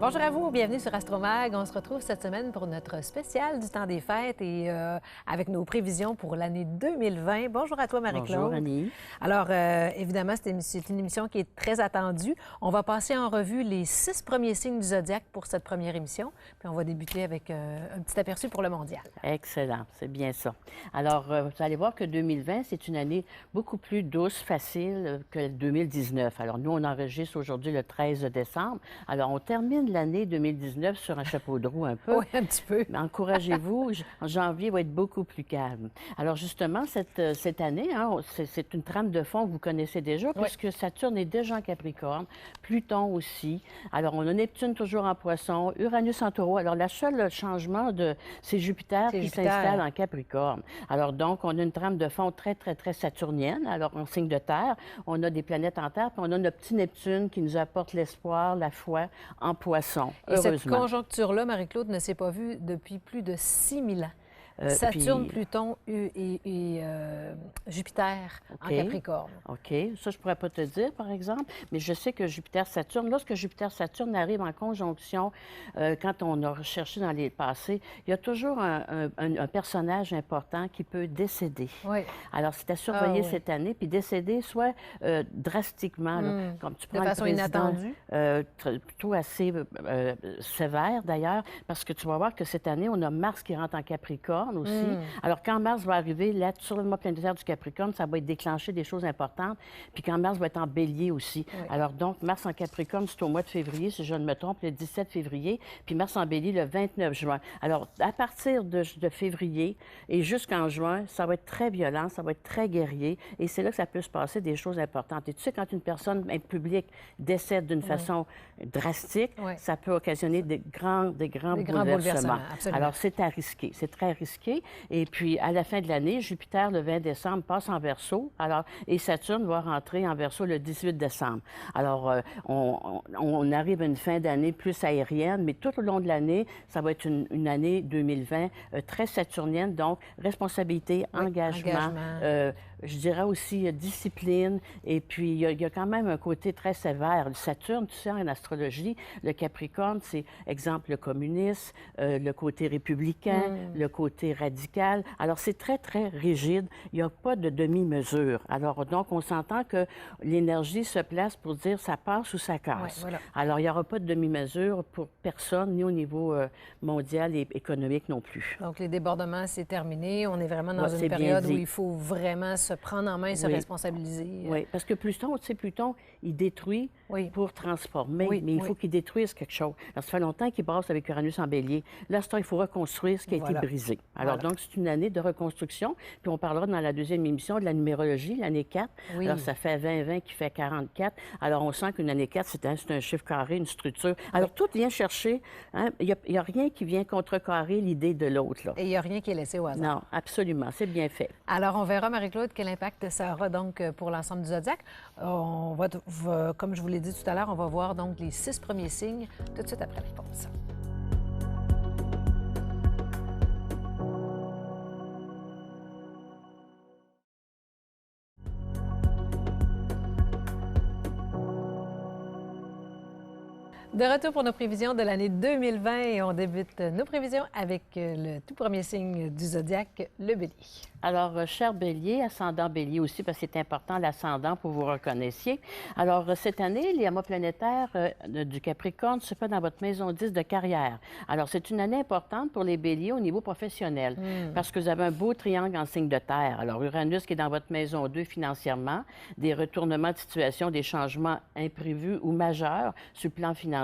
Bonjour à vous, bienvenue sur Astromag. On se retrouve cette semaine pour notre spécial du temps des fêtes et avec nos prévisions pour l'année 2020. Bonjour à toi, Marie-Claude. Bonjour, Annie. Alors, évidemment, c'est une émission qui est très attendue. On va passer en revue les 6 premiers signes du zodiaque pour cette première émission. Puis on va débuter avec un petit aperçu pour le mondial. Excellent, c'est bien ça. Alors, vous allez voir que 2020, c'est une année beaucoup plus douce, facile que 2019. Alors, nous, on enregistre aujourd'hui le 13 décembre. Alors, on termine l'année 2019 sur un chapeau de roue un peu. Oui, un petit peu. Mais encouragez-vous, en janvier va être beaucoup plus calme. Alors, justement, cette année, hein, c'est une trame de fond que vous connaissez déjà, puisque Saturne est déjà en Capricorne, Pluton aussi. Alors, on a Neptune toujours en Poisson, Uranus en Taureau. Alors, le seul changement, c'est Jupiter qui s'installe en Capricorne. Alors, donc, on a une trame de fond très, très, très saturnienne. Alors, en signe de Terre, on a des planètes en Terre, puis on a notre petit Neptune qui nous apporte l'espoir, la foi en Poisson. Et cette conjoncture-là, Marie-Claude, ne s'est pas vue depuis plus de 6000 ans. Saturne, Pluton et Jupiter en Capricorne. OK. Ça, je ne pourrais pas te dire, par exemple, mais je sais que Jupiter-Saturne, lorsque Jupiter-Saturne arrive en conjonction, quand on a recherché dans les passés, il y a toujours un personnage important qui peut décéder. Oui. Alors, c'est à surveiller cette année, puis décéder soit drastiquement, là, comme tu prends de façon inattendue. Plutôt assez sévère, d'ailleurs, parce que tu vas voir que cette année, on a Mars qui rentre en Capricorne aussi. Alors, quand Mars va arriver, là, sur le mois planétaire du Capricorne, ça va être déclenché des choses importantes. Puis quand Mars va être en Bélier aussi. Oui. Alors, donc, Mars en Capricorne, c'est au mois de février, si je ne me trompe, le 17 février. Puis Mars en Bélier, le 29 juin. Alors, à partir de février et jusqu'en juin, ça va être très violent, ça va être très guerrier. Et c'est là que ça peut se passer des choses importantes. Et tu sais, quand une personne publique décède d'une façon drastique, ça peut occasionner des grands bouleversements. Alors, c'est à risquer. C'est très risqué. Et puis, à la fin de l'année, Jupiter, le 20 décembre, passe en Verseau. Alors, et Saturne va rentrer en Verseau le 18 décembre. Alors, on arrive à une fin d'année plus aérienne, mais tout au long de l'année, ça va être une année 2020 très saturnienne. Donc, responsabilité, engagement. Je dirais aussi discipline. Et puis, il y a quand même un côté très sévère. Le Saturne, tu sais, en astrologie, le Capricorne, c'est, exemple, le communisme, le côté républicain, le côté radical. Alors, c'est très, très rigide. Il n'y a pas de demi-mesure. Alors, donc, on s'entend que l'énergie se place pour dire ça passe ou ça casse. Voilà. Alors, il n'y aura pas de demi-mesure pour personne, ni au niveau mondial et économique non plus. Donc, les débordements, c'est terminé. On est vraiment dans une période où il faut vraiment se prendre en main et se responsabiliser. Oui, parce que Pluton, tu sais, Pluton, il détruit pour transformer, mais il faut qu'il détruise quelque chose. Alors, ça fait longtemps qu'il brasse avec Uranus en Bélier. Là, il faut reconstruire ce qui a été brisé. Alors, donc, c'est une année de reconstruction. Puis, on parlera dans la deuxième émission de la numérologie, l'année 4. Alors, ça fait 20-20 qui fait 44. Alors, on sent qu'une année 4, c'est un chiffre carré, une structure. Alors, tout vient chercher. Hein, il n'y a rien qui vient contrecarrer l'idée de l'autre. Et il n'y a rien qui est laissé au hasard. Non, absolument. C'est bien fait. Alors, on verra, Marie-Claude, quel impact ça aura donc pour l'ensemble du zodiaque. On va, comme je vous l'ai dit tout à l'heure, on va voir donc les 6 premiers signes tout de suite après la pause. De retour pour nos prévisions de l'année 2020 et on débute nos prévisions avec le tout premier signe du zodiaque, le Bélier. Alors, cher Bélier, ascendant Bélier aussi, parce que c'est important l'ascendant pour vous reconnaissiez. Alors, cette année, les amas planétaires du Capricorne se fait dans votre maison 10 de carrière. Alors, c'est une année importante pour les Béliers au niveau professionnel, parce que vous avez un beau triangle en signe de terre. Alors, Uranus qui est dans votre maison 2 financièrement, des retournements de situation, des changements imprévus ou majeurs sur le plan financier.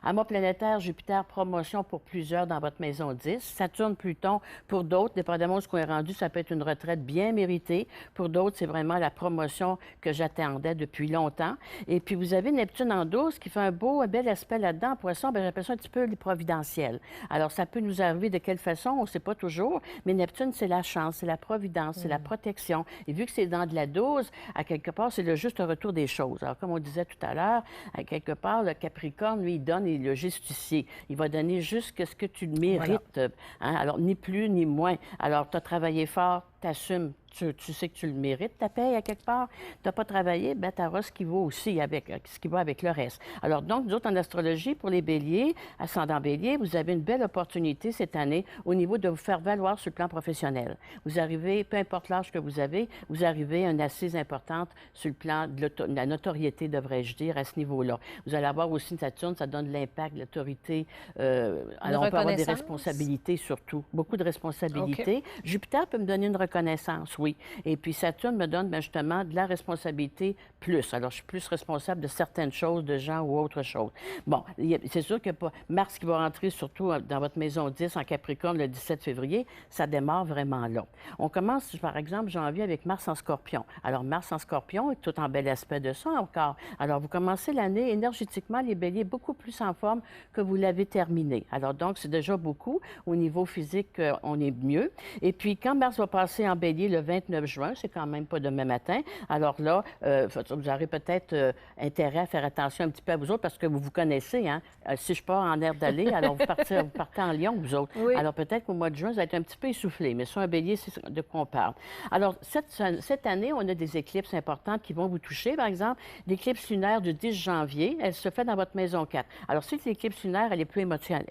Amas planétaire, Jupiter, promotion pour plusieurs dans votre maison 10. Saturne, Pluton, pour d'autres, dépendamment de ce qu'on est rendu, ça peut être une retraite bien méritée. Pour d'autres, c'est vraiment la promotion que j'attendais depuis longtemps. Et puis, vous avez Neptune en 12 qui fait un bel aspect là-dedans. Poisson, bien, j'appelle ça un petit peu providentiel. Alors, ça peut nous arriver de quelle façon, on ne sait pas toujours, mais Neptune, c'est la chance, c'est la providence, c'est la protection. Et vu que c'est dans de la 12, à quelque part, c'est le juste retour des choses. Alors, comme on disait tout à l'heure, à quelque part, le Capricorne, lui, il donne, il est le justicier. Il va donner juste ce que tu mérites. Hein? Alors, ni plus ni moins. Alors, tu as travaillé fort, t'assumes, tu sais que tu le mérites, ta paye à quelque part, tu n'as pas travaillé, bien, tu auras ce qui vaut aussi ce qui va avec le reste. Alors, donc, nous autres, en astrologie, pour les béliers, ascendant bélier, vous avez une belle opportunité cette année au niveau de vous faire valoir sur le plan professionnel. Vous arrivez, peu importe l'âge que vous arrivez à une assise importante sur le plan de la notoriété, devrais-je dire, à ce niveau-là. Vous allez avoir aussi une Saturne, ça donne de l'impact, de l'autorité. Alors, on peut avoir des responsabilités surtout, beaucoup de responsabilités. Okay. Jupiter peut me donner une reconnaissance, oui. Et puis Saturne me donne justement de la responsabilité plus. Alors, je suis plus responsable de certaines choses, de gens ou autre chose. Bon, c'est sûr que Mars qui va rentrer surtout dans votre maison 10 en Capricorne le 17 février, ça démarre vraiment là. On commence, par exemple, janvier avec Mars en Scorpion. Alors, Mars en Scorpion est tout en bel aspect de ça encore. Alors, vous commencez l'année énergétiquement, les béliers, beaucoup plus en forme que vous l'avez terminé. Alors, donc, c'est déjà beaucoup. Au niveau physique, on est mieux. Et puis, quand Mars va passer en bélier le 29 juin, c'est quand même pas demain matin, alors là, vous aurez peut-être intérêt à faire attention un petit peu à vous autres parce que vous vous connaissez, hein? Si je pars en air d'aller, alors vous partez en Lion, vous autres. Oui. Alors, peut-être qu'au mois de juin, vous allez être un petit peu essoufflé, mais sur un bélier, c'est de quoi on parle. Alors, cette année, on a des éclipses importantes qui vont vous toucher. Par exemple, l'éclipse lunaire du 10 janvier, elle se fait dans votre maison 4. Alors, si l'éclipse lunaire, elle est plus émotive,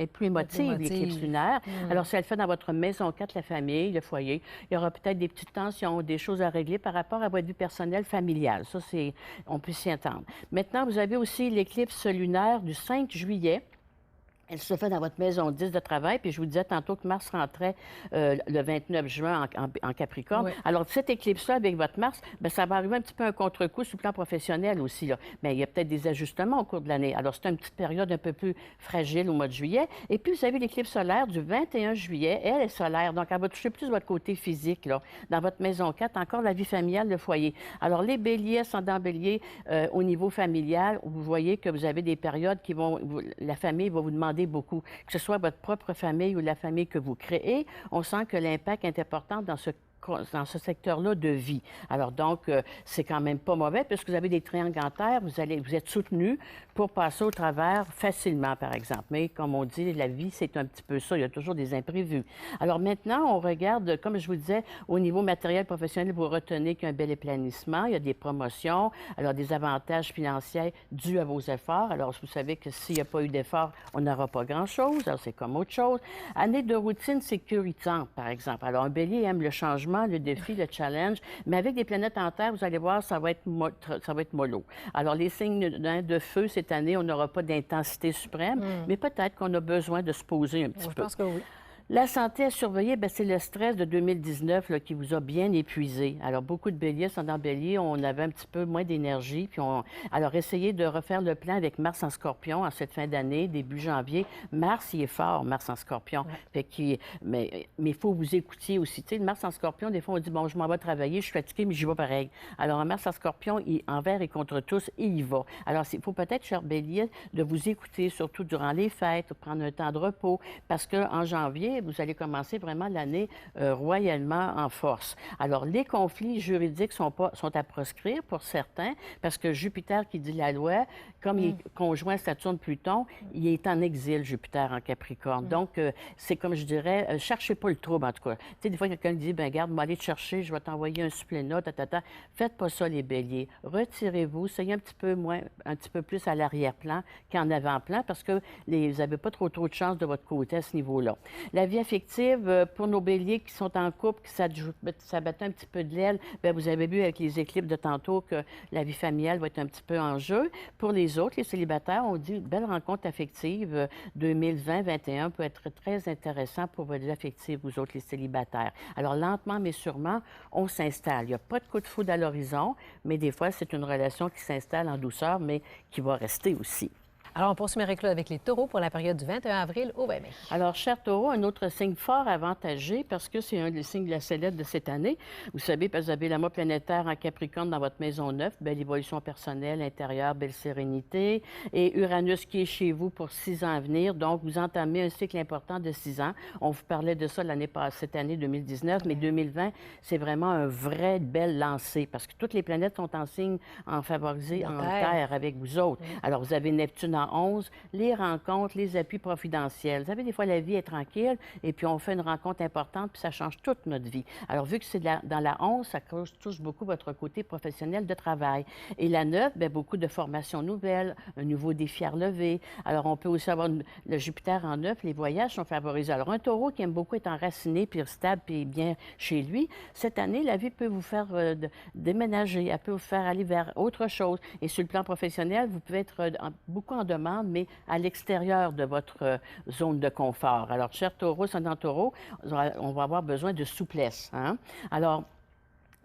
l'éclipse lunaire, alors si elle fait dans votre maison 4, la famille, le foyer, il y aura peut-être des petites tensions, des choses à régler par rapport à votre vie personnelle familiale. Ça, on peut s'y entendre. Maintenant, vous avez aussi l'éclipse lunaire du 5 juillet. Elle se fait dans votre maison 10 de travail. Puis je vous disais tantôt que Mars rentrait le 29 juin en Capricorne. Oui. Alors, cette éclipse-là, avec votre Mars, bien, ça va arriver un petit peu un contre-coup sur le plan professionnel aussi. Là. Mais il y a peut-être des ajustements au cours de l'année. Alors, c'est une petite période un peu plus fragile au mois de juillet. Et puis, vous avez l'éclipse solaire du 21 juillet. Elle est solaire, donc elle va toucher plus votre côté physique. Là. Dans votre maison 4, encore la vie familiale, le foyer. Alors, les béliers, ascendant bélier, au niveau familial, vous voyez que vous avez des périodes qui vont... La famille va vous demander beaucoup, que ce soit votre propre famille ou la famille que vous créez, on sent que l'impact est important dans ce secteur-là de vie. Alors donc, c'est quand même pas mauvais, puisque vous avez des triangles en terre, vous êtes soutenu pour passer au travers facilement, par exemple. Mais comme on dit, la vie, c'est un petit peu ça, il y a toujours des imprévus. Alors maintenant, on regarde, comme je vous disais, au niveau matériel professionnel, vous retenez qu'il y a un bel éplanissement, il y a des promotions, alors des avantages financiers dus à vos efforts. Alors, vous savez que s'il n'y a pas eu d'efforts, on n'aura pas grand-chose, alors c'est comme autre chose. Année de routine sécurisante, par exemple. Alors, un bélier aime le changement, le défi, le challenge, mais avec des planètes en terre, vous allez voir, ça va être mollo. Alors, les signes de feu, cette année, on n'aura pas d'intensité suprême, mais peut-être qu'on a besoin de se poser un petit peu. Je pense que oui. La santé à surveiller, bien, c'est le stress de 2019 là, qui vous a bien épuisé. Alors, beaucoup de béliers sont dans bélier, on avait un petit peu moins d'énergie. Alors, essayez de refaire le plan avec Mars en Scorpion en cette fin d'année, début janvier. Mars, il est fort, Mars en Scorpion. Ouais. Mais il faut vous écoutiez aussi. Tu sais, le Mars en Scorpion, des fois, on dit, bon, je m'en vais travailler, je suis fatiguée, mais j'y vais pareil. Alors, un Mars en Scorpion, envers et contre tous, il y va. Alors, il faut peut-être, cher bélier, de vous écouter, surtout durant les fêtes, prendre un temps de repos, parce qu'en janvier, vous allez commencer vraiment l'année royalement en force. Alors, les conflits juridiques sont à proscrire pour certains, parce que Jupiter qui dit la loi, comme il est conjoint Saturne-Pluton, il est en exil, Jupiter, en Capricorne. Donc, c'est comme je dirais, cherchez pas le trouble, en tout cas. Tu sais, des fois, quelqu'un dit, ben garde, moi, allez te chercher, je vais t'envoyer un supplément, Faites pas ça, les béliers. Retirez-vous, soyez un petit peu plus à l'arrière-plan qu'en avant-plan, parce que vous n'avez pas trop de chance de votre côté à ce niveau-là. La vie affective, pour nos béliers qui sont en couple, ça battait un petit peu de l'aile, bien, vous avez vu avec les éclipses de tantôt que la vie familiale va être un petit peu en jeu. Pour les autres, les célibataires, on dit une belle rencontre affective 2020-2021 peut être très intéressant pour votre vie affective, vous autres, les célibataires. Alors, lentement mais sûrement, on s'installe. Il n'y a pas de coup de foudre à l'horizon, mais des fois, c'est une relation qui s'installe en douceur, mais qui va rester aussi. Alors, on poursuit, Marie-Claude, avec les taureaux pour la période du 21 avril au 20 mai. Alors, cher taureau, un autre signe fort avantagé parce que c'est un des signes de la célèbre de cette année. Vous savez, parce que vous avez l'amour planétaire en Capricorne dans votre maison 9, belle évolution personnelle, intérieure, belle sérénité. Et Uranus qui est chez vous pour 6 ans à venir. Donc, vous entamez un cycle important de 6 ans. On vous parlait de ça l'année passée, cette année 2019, mais 2020, c'est vraiment un vrai bel lancer parce que toutes les planètes sont en signe en favorisé en terre avec vous autres. Alors, vous avez Neptune la 11, les rencontres, les appuis profidentiels. Vous savez, des fois, la vie est tranquille et puis on fait une rencontre importante puis ça change toute notre vie. Alors, vu que c'est dans la 11, ça touche beaucoup votre côté professionnel de travail. Et la 9, bien, beaucoup de formations nouvelles, un nouveau défi à relever. Alors, on peut aussi avoir le Jupiter en 9, les voyages sont favorisés. Alors, un taureau qui aime beaucoup être enraciné, puis stable, puis bien chez lui, cette année, la vie peut vous faire déménager, elle peut vous faire aller vers autre chose. Et sur le plan professionnel, vous pouvez être beaucoup en demande, mais à l'extérieur de votre zone de confort. Alors, cher taureau, ascendant taureau, on va avoir besoin de souplesse. Hein? Alors,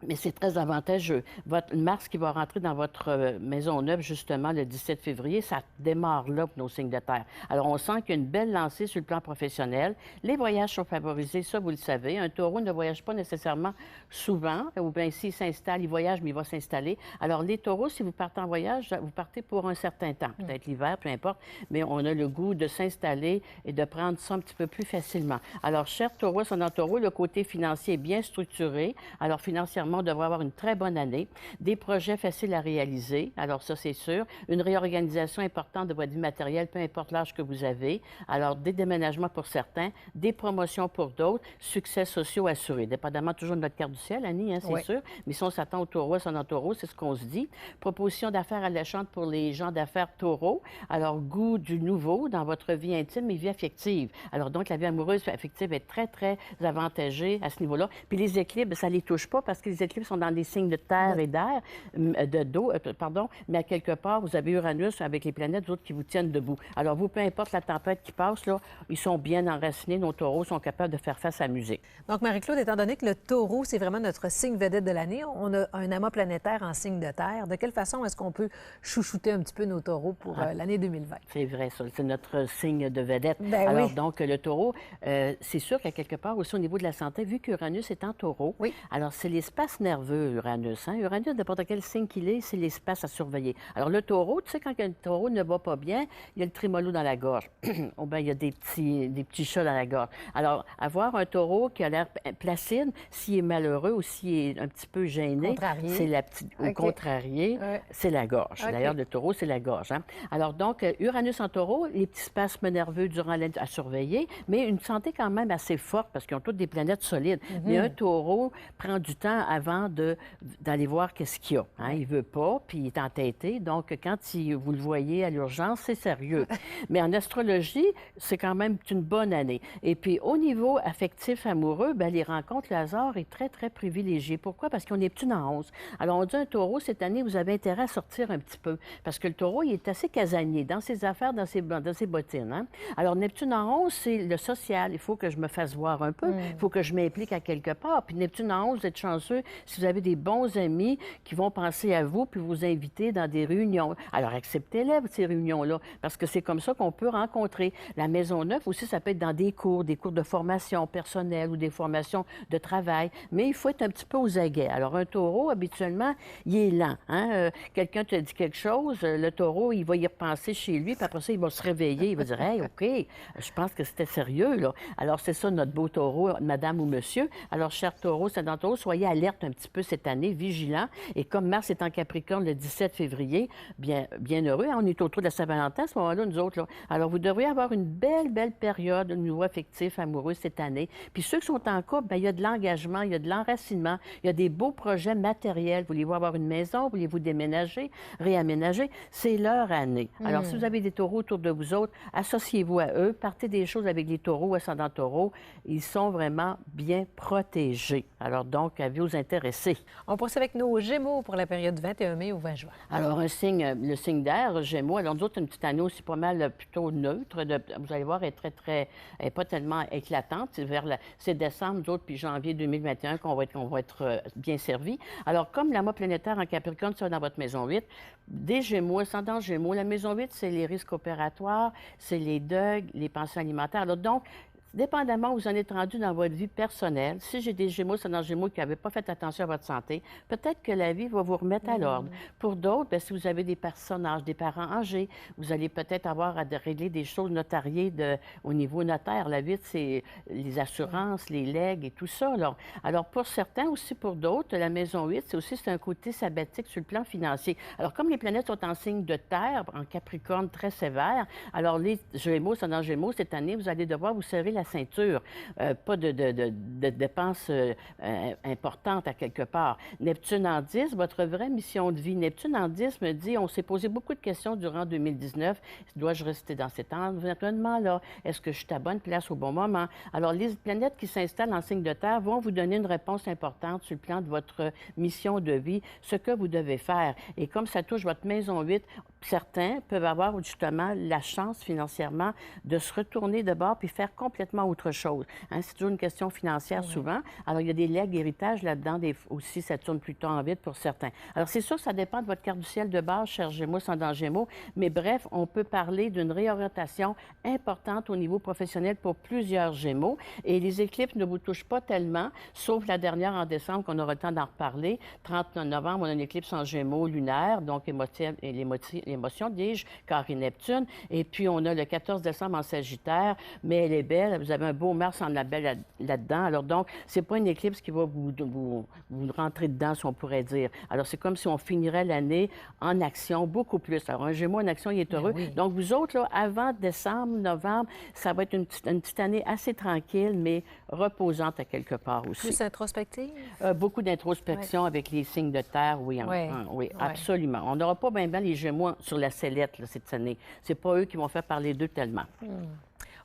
mais c'est très avantageux. Votre Mars qui va rentrer dans votre maison neuve, justement, le 17 février, ça démarre là pour nos signes de terre. Alors, on sent qu'il y a une belle lancée sur le plan professionnel. Les voyages sont favorisés, ça, vous le savez. Un taureau ne voyage pas nécessairement souvent, ou bien s'il s'installe, il voyage, mais il va s'installer. Alors, les taureaux, si vous partez en voyage, vous partez pour un certain temps, peut-être l'hiver, peu importe, mais on a le goût de s'installer et de prendre ça un petit peu plus facilement. Alors, cher taureau, ascendant taureau, le côté financier est bien structuré. Alors, financièrement, on devrait avoir une très bonne année, des projets faciles à réaliser, alors ça c'est sûr, une réorganisation importante de votre vie matérielle, peu importe l'âge que vous avez, alors des déménagements pour certains, des promotions pour d'autres, succès sociaux assurés, dépendamment toujours de notre carte du ciel, Annie, hein, c'est sûr, mais si on s'attend au taureau, à son taureau, c'est ce qu'on se dit. Proposition d'affaires alléchantes pour les gens d'affaires taureau, alors goût du nouveau dans votre vie intime et vie affective. Alors donc la vie amoureuse affective est très, très avantagée à ce niveau-là. Puis les équilibres, ça ne les touche pas parce que les équilibres sont dans des signes de terre et d'air, d'eau, pardon, mais à quelque part, vous avez Uranus avec les planètes, d'autres qui vous tiennent debout. Alors, vous, peu importe la tempête qui passe, là, ils sont bien enracinés, nos taureaux sont capables de faire face à la musique. Donc, Marie-Claude, étant donné que le taureau, c'est vraiment notre signe vedette de l'année, on a un amas planétaire en signe de terre. De quelle façon est-ce qu'on peut chouchouter un petit peu nos taureaux pour l'année 2020? C'est vrai, ça. C'est notre signe de vedette. Ben alors, oui. donc, le taureau, c'est sûr qu'à quelque part, aussi au niveau de la santé, vu qu'Uranus est en taureau, alors c'est l'espace nerveux, Uranus. Hein? Uranus, n'importe quel signe qu'il est, c'est l'espace à surveiller. Alors, le taureau, tu sais, quand un taureau ne va pas bien, il y a le trémolo dans la gorge. Ou bien, il y a des petits chats dans la gorge. Alors, avoir un taureau qui a l'air placide, s'il est malheureux ou s'il est un petit peu gêné, c'est la petite... Ou contrarié, c'est la gorge. D'ailleurs, le taureau, c'est la gorge. Hein? Alors, donc, Uranus en taureau, les petits spasmes nerveux durant l'année à surveiller, mais une santé quand même assez forte parce qu'ils ont toutes des planètes solides. Mais un taureau prend du temps avant d'aller voir qu'est-ce qu'il y a. Hein? Il veut pas, puis il est entêté. Donc, quand vous le voyez à l'urgence, c'est sérieux. Mais en astrologie, c'est quand même une bonne année. Et puis, au niveau affectif, amoureux, bien, les rencontres, le hasard est très, très privilégié. Pourquoi? Parce qu'on est Neptune en 11. Alors, on dit un taureau, cette année, vous avez intérêt à sortir un petit peu. Parce que le taureau, il est assez casanier dans ses affaires, dans ses bottines. Hein? Alors, Neptune en 11, c'est le social. Il faut que je me fasse voir un peu. Il faut que je m'implique à quelque part. Puis Neptune en 11, vous êtes chanceux si vous avez des bons amis qui vont penser à vous puis vous inviter dans des réunions. Alors, acceptez-les, ces réunions-là, parce que c'est comme ça qu'on peut rencontrer. La Maison Neuve aussi, ça peut être dans des cours de formation personnelle ou des formations de travail. Mais il faut être un petit peu aux aguets. Alors, un taureau, habituellement, il est lent. Hein? Quelqu'un te dit quelque chose, le taureau, il va y repenser chez lui, puis après ça, il va se réveiller, il va dire « Hey, OK, je pense que c'était sérieux, là. » Alors, c'est ça, notre beau taureau, madame ou monsieur. Alors, cher taureau, ascendant taureau, soyez alerte un petit peu cette année, vigilant. Et comme Mars est en Capricorne le 17 février, bien heureux, hein? On est autour de la Saint-Valentin à ce moment-là, nous autres, là. Alors, vous devriez avoir une belle, belle période au niveau affectif, amoureux cette année. Puis ceux qui sont en couple, bien, il y a de l'engagement, il y a de l'enracinement, il y a des beaux projets matériels. Voulez-vous avoir une maison? Voulez-vous déménager, réaménager? C'est leur année. Alors, si vous avez des taureaux autour de vous autres, associez-vous à eux, partez des choses avec les taureaux, ascendant taureau. Ils sont vraiment bien protégés. Alors, donc, à vous intéresser. On poursuit avec nos Gémeaux pour la période du 21 mai au 20 juin. Alors, le signe d'air, Gémeaux, alors nous autres, une petite année aussi pas mal plutôt neutre. Vous allez voir, elle est pas tellement éclatante. C'est décembre, nous autres, puis janvier 2021 qu'on va être bien servis. Alors, comme l'amas planétaire en Capricorne, ça va dans votre maison 8, des Gémeaux, ascendant Gémeaux, la maison 8, c'est les risques opératoires, c'est les deuils, les pensions alimentaires. Alors, donc, Dépendamment où vous en êtes rendu dans votre vie personnelle, si j'ai des Gémeaux, c'est dans Gémeaux qui n'avaient pas fait attention à votre santé, peut-être que la vie va vous remettre à l'ordre. Pour d'autres, bien, si vous avez des personnages, des parents âgés, vous allez peut-être avoir à régler des choses notariées au niveau notaire. La vie, c'est les assurances, les legs et tout ça. Là. Alors, pour certains, aussi pour d'autres, la maison 8, c'est un côté sabbatique sur le plan financier. Alors, comme les planètes sont en signe de terre, en Capricorne très sévère, alors les Gémeaux, c'est dans Gémeaux, cette année, vous allez devoir vous serrer la ceinture. Pas de dépenses importantes à quelque part. Neptune en 10, votre vraie mission de vie. Neptune en 10 me dit, on s'est posé beaucoup de questions durant 2019. Dois-je rester dans cet environnement-là? Est-ce que je suis à bonne place au bon moment? Alors, les planètes qui s'installent en signe de terre vont vous donner une réponse importante sur le plan de votre mission de vie, ce que vous devez faire. Et comme ça touche votre maison 8, certains peuvent avoir justement la chance financièrement de se retourner de bord puis faire complètement autre chose. Hein, c'est toujours une question financière souvent. Alors, il y a des legs, héritages là-dedans, aussi Saturne, Pluton en vide pour certains. Alors, c'est sûr que ça dépend de votre carte du ciel de base, cher Gémeaux, sans dans Gémeaux, mais bref, on peut parler d'une réorientation importante au niveau professionnel pour plusieurs Gémeaux. Et les éclipses ne vous touchent pas tellement, sauf la dernière en décembre, qu'on aura le temps d'en reparler. 30 novembre, on a une éclipse en Gémeaux lunaire, donc l'émotion, dis-je, carré Neptune. Et puis, on a le 14 décembre en Sagittaire, mais elle est belle. Vous avez un beau Mars en label là-dedans. Alors, donc, c'est pas une éclipse qui va vous rentrer dedans, si on pourrait dire. Alors, c'est comme si on finirait l'année en action beaucoup plus. Alors, un Gémeaux en action, il est heureux. Oui. Donc, vous autres, là, avant décembre, novembre, ça va être une petite année assez tranquille, mais reposante à quelque part aussi. Plus introspective? Beaucoup d'introspection avec les signes de terre, oui, oui, absolument. On n'aura pas bien les Gémeaux sur la sellette là, cette année. C'est pas eux qui vont faire parler d'eux tellement.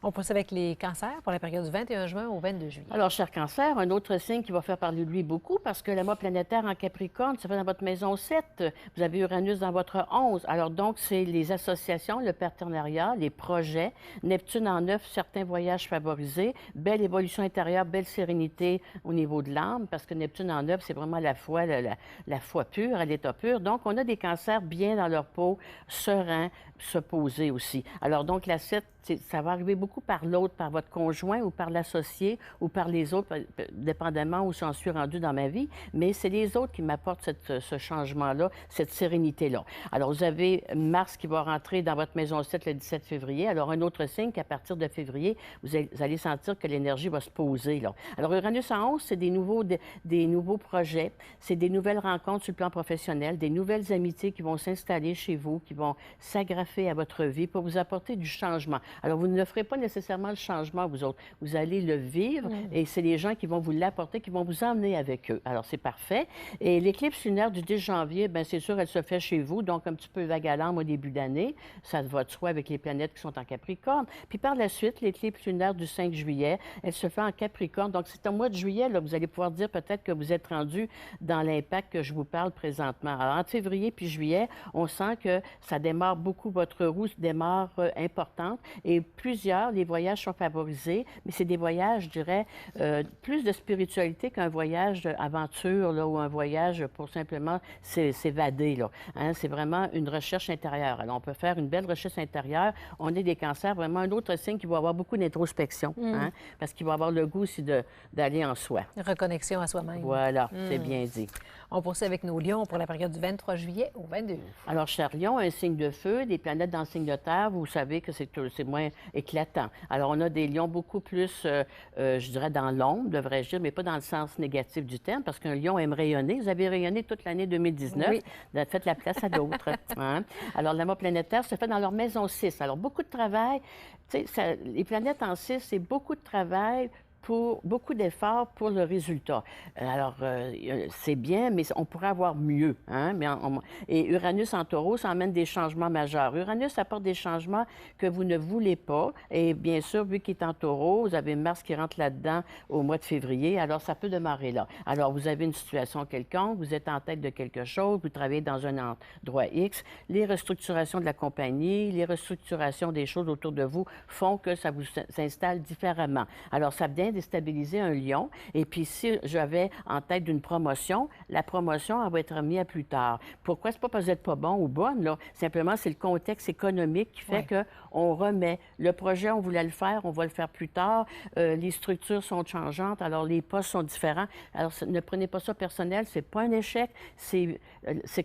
On poursuit avec les cancers pour la période du 21 juin au 22 juillet. Alors, cher Cancer, un autre signe qui va faire parler de lui beaucoup parce que le mois planétaire en Capricorne, ça fait dans votre maison 7. Vous avez Uranus dans votre 11. Alors, donc, c'est les associations, le partenariat, les projets. Neptune en 9, certains voyages favorisés. Belle évolution intérieure, belle sérénité au niveau de l'âme parce que Neptune en 9, c'est vraiment la foi, la foi pure, à l'état pur. Donc, on a des cancers bien dans leur peau, sereins, se poser aussi. Alors, donc, la 7, ça va arriver beaucoup par l'autre, par votre conjoint ou par l'associé ou par les autres, dépendamment où j'en suis rendu dans ma vie, mais c'est les autres qui m'apportent ce changement-là, cette sérénité-là. Alors, vous avez Mars qui va rentrer dans votre maison 7 le 17 février. Alors, un autre signe qu'à partir de février, vous allez sentir que l'énergie va se poser, là. Alors, Uranus en 11, c'est des nouveaux projets, c'est des nouvelles rencontres sur le plan professionnel, des nouvelles amitiés qui vont s'installer chez vous, qui vont s'agrafer à votre vie pour vous apporter du changement. Alors, vous ne ferez pas nécessairement le changement, vous autres. Vous allez le vivre et c'est les gens qui vont vous l'apporter, qui vont vous emmener avec eux. Alors, c'est parfait. Et l'éclipse lunaire du 10 janvier, bien, c'est sûr, elle se fait chez vous, donc un petit peu vague à l'âme au début d'année. Ça va de soi avec les planètes qui sont en Capricorne. Puis par la suite, l'éclipse lunaire du 5 juillet, elle se fait en Capricorne. Donc, c'est au mois de juillet, là, vous allez pouvoir dire peut-être que vous êtes rendu dans l'impact que je vous parle présentement. Alors, entre février puis juillet, on sent que ça démarre beaucoup, votre roue démarre importante. Et plusieurs, les voyages sont favorisés, mais c'est des voyages, je dirais, plus de spiritualité qu'un voyage d'aventure là, ou un voyage pour simplement s'évader. Là. Hein? C'est vraiment une recherche intérieure. Alors, on peut faire une belle recherche intérieure. On est des cancers, vraiment un autre signe qui va avoir beaucoup d'introspection, hein? Parce qu'il va avoir le goût aussi d'aller en soi. Reconnexion à soi-même. Voilà, c'est bien dit. On poursuit avec nos lions pour la période du 23 juillet au 22. Alors, cher Lion, un signe de feu, des planètes dans le signe de terre, vous savez que c'est moins éclatant. Alors, on a des lions beaucoup plus, je dirais, dans l'ombre, devrais-je dire, mais pas dans le sens négatif du terme, parce qu'un lion aime rayonner. Vous avez rayonné toute l'année 2019. Oui. Vous avez fait la place à d'autres. Hein? Alors, la mort planétaire se fait dans leur maison 6. Alors, beaucoup de travail. Tu sais, les planètes en 6, c'est beaucoup de travail pour beaucoup d'efforts pour le résultat. Alors, c'est bien, mais on pourrait avoir mieux. Hein? Et Uranus en taureau, ça emmène des changements majeurs. Uranus apporte des changements que vous ne voulez pas. Et bien sûr, vu qu'il est en taureau, vous avez Mars qui rentre là-dedans au mois de février. Alors, ça peut démarrer là. Alors, vous avez une situation quelconque, vous êtes en tête de quelque chose, vous travaillez dans un endroit X. Les restructurations de la compagnie, les restructurations des choses autour de vous font que ça vous s'installe différemment. Alors, ça vient bien déstabiliser un lion. Et puis, si j'avais en tête d'une promotion, la promotion, elle va être remise à plus tard. Pourquoi? C'est pas parce que vous n'êtes pas bon ou bonne, là. Simplement, c'est le contexte économique qui fait qu'on remet. Le projet, on voulait le faire, on va le faire plus tard. Les structures sont changeantes, alors les postes sont différents. Alors, ne prenez pas ça personnel, c'est pas un échec, c'est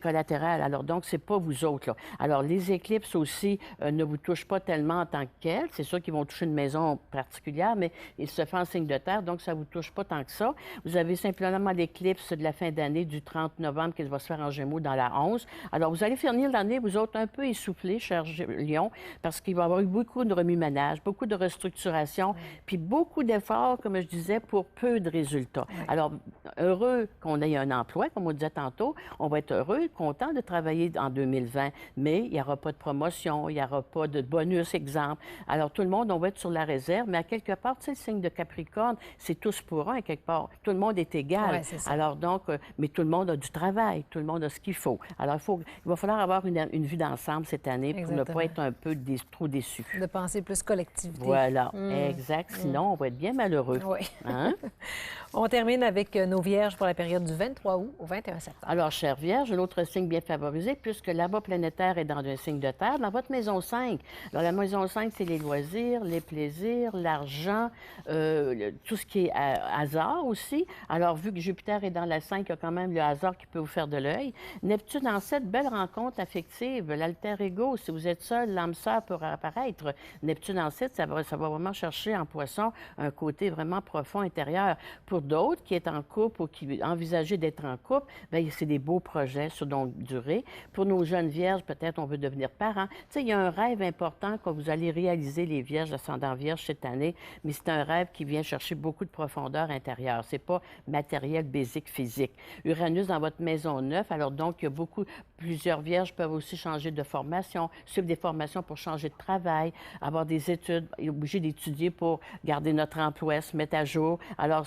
collatéral. Alors, donc, c'est pas vous autres, là. Alors, les éclipses aussi ne vous touchent pas tellement en tant que quelles. C'est sûr qu'ils vont toucher une maison particulière, mais ils se font en signe de terre, donc ça ne vous touche pas tant que ça. Vous avez simplement l'éclipse de la fin d'année du 30 novembre qui va se faire en Gémeaux dans la 11. Alors, vous allez finir l'année, vous autres, un peu essoufflés, cher Lion, parce qu'il va y avoir eu beaucoup de remue-ménage, beaucoup de restructuration, puis beaucoup d'efforts, comme je disais, pour peu de résultats. Alors, heureux qu'on ait un emploi, comme on disait tantôt, on va être heureux, content de travailler en 2020, mais il n'y aura pas de promotion, il n'y aura pas de bonus, exemple. Alors, tout le monde, on va être sur la réserve, mais à quelque part, tu sais, le signe de Capricorne, c'est tous pour un, à quelque part. Tout le monde est égal. Ouais, c'est ça. Alors, donc, mais tout le monde a du travail, tout le monde a ce qu'il faut. Alors, il va falloir avoir une vue d'ensemble cette année pour ne pas être un peu trop déçu. De penser plus collectivité. Voilà, exact. Sinon, on va être bien malheureux. Oui. Hein? On termine avec nos vierges pour la période du 23 août au 21 septembre. Alors, chère Vierge, l'autre signe bien favorisé, puisque l'amas planétaire est dans un signe de terre, dans votre maison 5. Alors, la maison 5, c'est les loisirs, les plaisirs, l'argent, tout ce qui est hasard aussi. Alors, vu que Jupiter est dans la 5, il y a quand même le hasard qui peut vous faire de l'œil. Neptune en 7, belle rencontre affective, l'alter ego. Si vous êtes seul, l'âme sœur peut apparaître. Neptune en 7, ça va vraiment chercher en poisson un côté vraiment profond intérieur. Pour d'autres qui est en couple ou qui envisagent d'être en couple, bien, c'est des beaux projets sur longue durée. Pour nos jeunes vierges, peut-être on veut devenir parents. Tu sais, il y a un rêve important que vous allez réaliser, les vierges, ascendant vierge, cette année, mais c'est un rêve qui vient chercher beaucoup de profondeur intérieure. C'est pas matériel, basique, physique. Uranus dans votre maison 9, alors donc, il y a plusieurs vierges peuvent aussi changer de formation, suivre des formations pour changer de travail, avoir des études, obligé d'étudier pour garder notre emploi, se mettre à jour. Alors,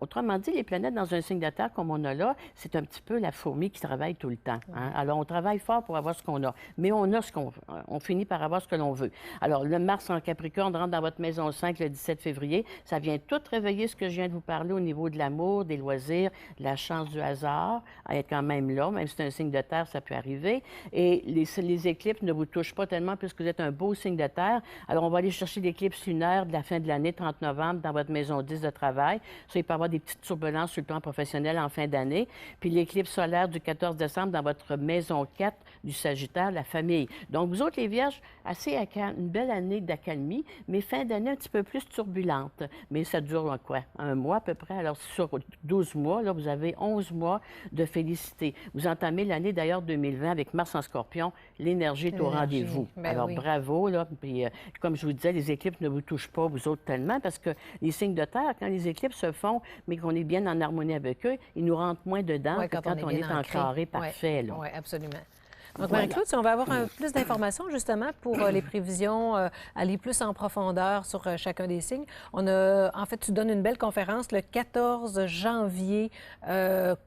autrement dit, les planètes dans un signe de terre comme on a là, c'est un petit peu la fourmi qui travaille tout le temps. Hein? Alors, on travaille fort pour avoir ce qu'on a, mais on finit par avoir ce que l'on veut. Alors, le Mars en Capricorne rentre dans votre maison 5 le 17 février. Ça vient tout réveiller ce que je viens de vous parler au niveau de l'amour, des loisirs, de la chance du hasard, à être quand même là, même si c'est un signe de terre, ça peut arriver. Et les éclipses ne vous touchent pas tellement puisque vous êtes un beau signe de terre. Alors, on va aller chercher l'éclipse lunaire de la fin de l'année, 30 novembre, dans votre maison 10 de travail. Ça, il peut y avoir des petites turbulences sur le plan professionnel en fin d'année. Puis l'éclipse solaire du 14 décembre dans votre maison 4 du Sagittaire, la famille. Donc, vous autres, les Vierges, une belle année d'accalmie, mais fin d'année un petit peu plus turbulente. Mais ça dure quoi? Un mois à peu près. Alors, sur 12 mois, là, vous avez 11 mois de félicité. Vous entamez l'année, d'ailleurs, 2020 avec Mars en Scorpion. L'énergie est au rendez-vous. Alors, bravo, là. Puis, comme je vous disais, les éclipses ne vous touchent pas, vous autres, tellement, parce que les signes de terre, quand les éclipses se font, mais qu'on est bien en harmonie avec eux, ils nous rentrent moins dedans que quand on est en carré parfait, là. Oui, absolument. Donc, Marie-Claude, si on va avoir plus d'informations, justement, pour les prévisions, aller plus en profondeur sur chacun des signes, en fait, tu donnes une belle conférence le 14 janvier,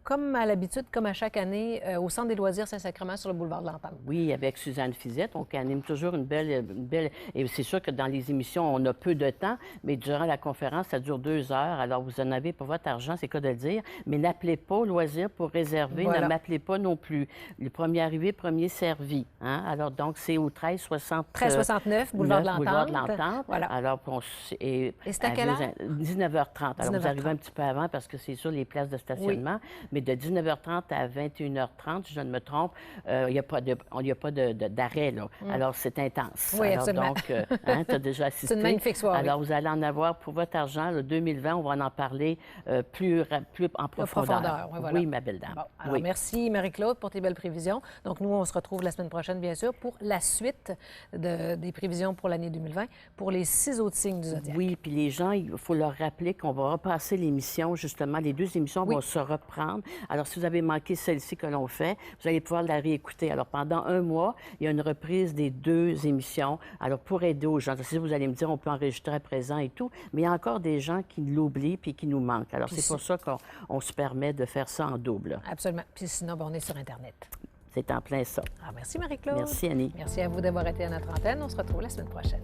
comme à l'habitude, comme à chaque année, au Centre des loisirs Saint-Sacrement sur le boulevard de l'Entente. Oui, avec Suzanne Fizette, on anime toujours une belle... Et c'est sûr que dans les émissions, on a peu de temps, mais durant la conférence, ça dure 2 heures. Alors, vous en avez pour votre argent, c'est quoi de le dire, mais n'appelez pas au loisir pour réserver, ne m'appelez pas non plus. Le premier arrivé, premier servi. Hein? Alors, donc, c'est au 1369, boulevard de l'Entente. Voilà. Alors, et c'est à quelle heure? 19h30. Alors, vous arrivez un petit peu avant parce que c'est sur les places de stationnement, mais de 19h30 à 21h30, si je ne me trompe, il n'y a pas d'arrêt, là. Alors, c'est intense. Oui, alors, absolument. donc, tu as déjà assisté. C'est une magnifique soirée. Alors, vous allez en avoir pour votre argent. Le 2020, on va en parler plus en profondeur. Oui, ma belle dame. Bon, alors, merci, Marie-Claude, pour tes belles prévisions. Donc, nous, on se retrouve la semaine prochaine, bien sûr, pour la suite des prévisions pour l'année 2020 pour les 6 autres signes du zodiaque. Oui, puis les gens, il faut leur rappeler qu'on va repasser l'émission, justement. Les 2 émissions vont se reprendre. Alors, si vous avez manqué celle-ci que l'on fait, vous allez pouvoir la réécouter. Alors, pendant 1 mois, il y a une reprise des 2 émissions. Alors, pour aider aux gens, si vous allez me dire, on peut enregistrer à présent et tout, mais il y a encore des gens qui l'oublient puis qui nous manquent. Alors, c'est pour ça qu'on se permet de faire ça en double. Absolument. Puis sinon, on est sur Internet. C'est en plein ça. Alors, merci, Marie-Claude. Merci, Annie. Merci à vous d'avoir été à notre antenne. On se retrouve la semaine prochaine.